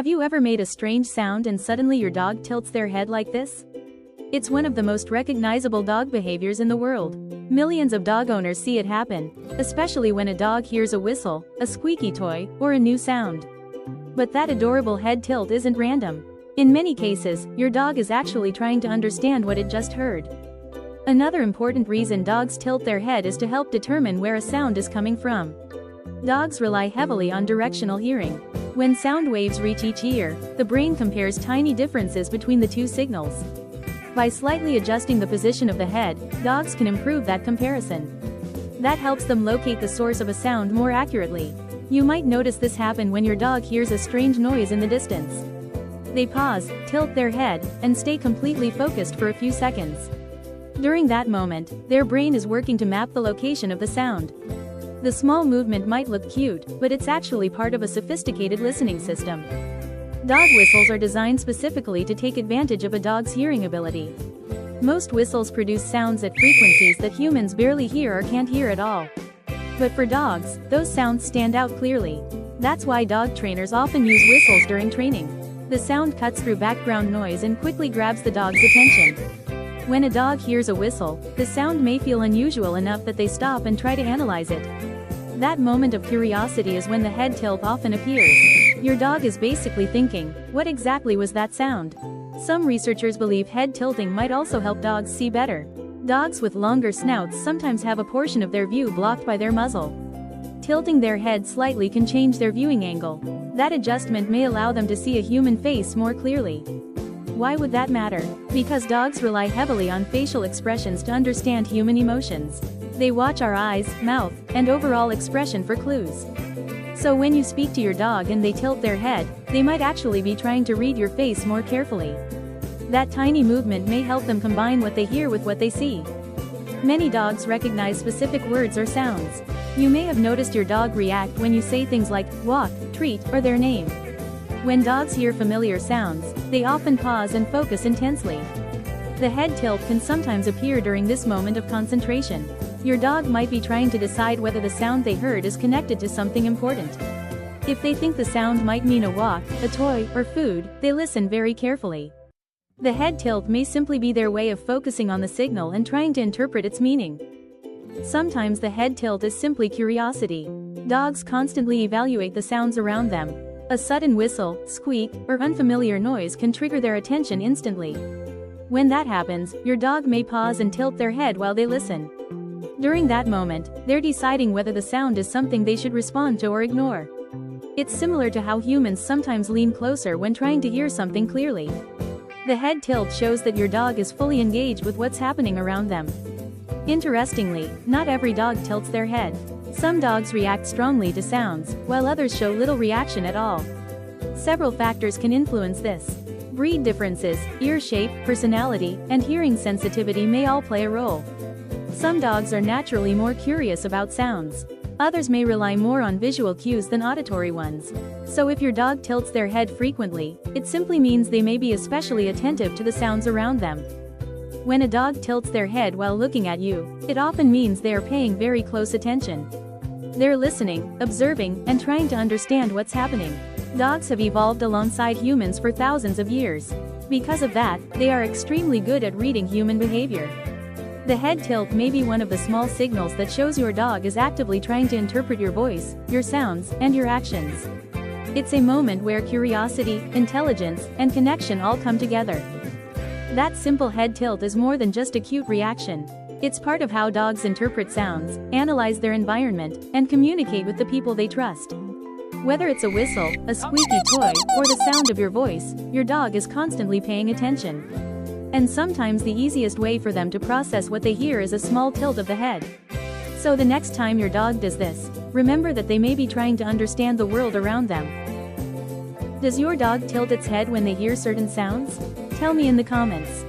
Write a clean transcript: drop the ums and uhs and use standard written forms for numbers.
Have you ever made a strange sound and suddenly your dog tilts their head like this? It's one of the most recognizable dog behaviors in the world. Millions of dog owners see it happen, especially when a dog hears a whistle, a squeaky toy, or a new sound. But that adorable head tilt isn't random. In many cases, your dog is actually trying to understand what it just heard. Another important reason dogs tilt their head is to help determine where a sound is coming from. Dogs rely heavily on directional hearing. When sound waves reach each ear, the brain compares tiny differences between the two signals. By slightly adjusting the position of the head, dogs can improve that comparison. That helps them locate the source of a sound more accurately. You might notice this happen when your dog hears a strange noise in the distance. They pause, tilt their head, and stay completely focused for a few seconds. During that moment, their brain is working to map the location of the sound. The small movement might look cute, but it's actually part of a sophisticated listening system. Dog whistles are designed specifically to take advantage of a dog's hearing ability. Most whistles produce sounds at frequencies that humans barely hear or can't hear at all. But for dogs, those sounds stand out clearly. That's why dog trainers often use whistles during training. The sound cuts through background noise and quickly grabs the dog's attention. When a dog hears a whistle, the sound may feel unusual enough that they stop and try to analyze it. That moment of curiosity is when the head tilt often appears. Your dog is basically thinking, what exactly was that sound? Some researchers believe head tilting might also help dogs see better. Dogs with longer snouts sometimes have a portion of their view blocked by their muzzle. Tilting their head slightly can change their viewing angle. That adjustment may allow them to see a human face more clearly. Why would that matter? Because dogs rely heavily on facial expressions to understand human emotions. They watch our eyes, mouth, and overall expression for clues. So when you speak to your dog and they tilt their head, they might actually be trying to read your face more carefully. That tiny movement may help them combine what they hear with what they see. Many dogs recognize specific words or sounds. You may have noticed your dog react when you say things like walk, treat, or their name. When dogs hear familiar sounds, they often pause and focus intensely. The head tilt can sometimes appear during this moment of concentration. Your dog might be trying to decide whether the sound they heard is connected to something important. If they think the sound might mean a walk, a toy, or food, they listen very carefully. The head tilt may simply be their way of focusing on the signal and trying to interpret its meaning. Sometimes the head tilt is simply curiosity. Dogs constantly evaluate the sounds around them. A sudden whistle, squeak, or unfamiliar noise can trigger their attention instantly. When that happens, your dog may pause and tilt their head while they listen. During that moment, they're deciding whether the sound is something they should respond to or ignore. It's similar to how humans sometimes lean closer when trying to hear something clearly. The head tilt shows that your dog is fully engaged with what's happening around them. Interestingly, not every dog tilts their head. Some dogs react strongly to sounds, while others show little reaction at all. Several factors can influence this. Breed differences, ear shape, personality, and hearing sensitivity may all play a role. Some dogs are naturally more curious about sounds. Others may rely more on visual cues than auditory ones. So if your dog tilts their head frequently, it simply means they may be especially attentive to the sounds around them. When a dog tilts their head while looking at you, it often means they are paying very close attention. They're listening, observing, and trying to understand what's happening. Dogs have evolved alongside humans for thousands of years. Because of that, they are extremely good at reading human behavior. The head tilt may be one of the small signals that shows your dog is actively trying to interpret your voice, your sounds, and your actions. It's a moment where curiosity, intelligence, and connection all come together. That simple head tilt is more than just a cute reaction. It's part of how dogs interpret sounds, analyze their environment, and communicate with the people they trust. Whether it's a whistle, a squeaky toy, or the sound of your voice, your dog is constantly paying attention. And sometimes the easiest way for them to process what they hear is a small tilt of the head. So the next time your dog does this, remember that they may be trying to understand the world around them. Does your dog tilt its head when they hear certain sounds? Tell me in the comments.